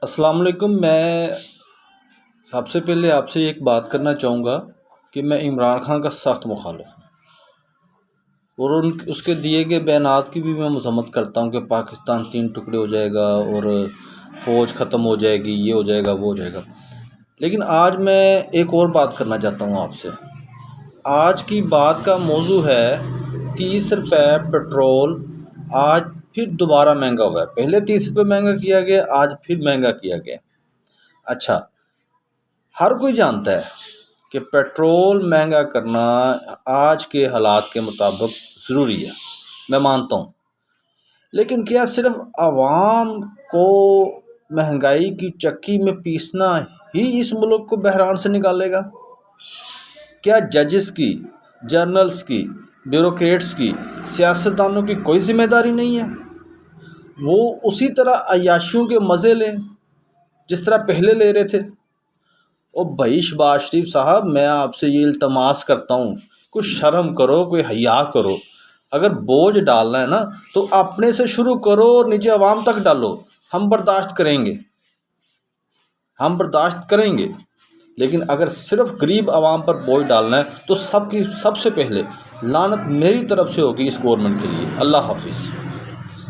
السلام علیکم۔ میں سب سے پہلے آپ سے ایک بات کرنا چاہوں گا کہ میں عمران خان کا سخت مخالف ہوں، اور اس کے دیے گئے بیانات کی بھی میں مذمت کرتا ہوں کہ پاکستان 3 ٹکڑے ہو جائے گا اور فوج ختم ہو جائے گی، یہ ہو جائے گا، وہ ہو جائے گا۔ لیکن آج میں ایک اور بات کرنا چاہتا ہوں آپ سے۔ آج کی بات کا موضوع ہے 30 روپے پیٹرول آج پھر دوبارہ مہنگا ہوا ہے۔ پہلے 30 روپے مہنگا کیا گیا، آج پھر مہنگا کیا گیا۔ اچھا، ہر کوئی جانتا ہے کہ پیٹرول مہنگا کرنا آج کے حالات کے مطابق ضروری ہے، میں مانتا ہوں۔ لیکن کیا صرف عوام کو مہنگائی کی چکی میں پیسنا ہی اس ملک کو بحران سے نکالے گا؟ کیا ججز کی، جرنلز کی، بیوروکریٹس کی، سیاستدانوں کی کوئی ذمہ داری نہیں ہے؟ وہ اسی طرح عیاشیوں کے مزے لیں جس طرح پہلے لے رہے تھے۔ او بھائی شہباز شریف صاحب، میں آپ سے یہ التماس کرتا ہوں، کوئی شرم کرو، کوئی حیا کرو۔ اگر بوجھ ڈالنا ہے نا تو اپنے سے شروع کرو اور نیچے عوام تک ڈالو۔ ہم برداشت کریں گے، لیکن اگر صرف غریب عوام پر بوجھ ڈالنا ہے تو سب سے پہلے لعنت میری طرف سے ہوگی اس گورنمنٹ کے لیے۔ اللہ حافظ۔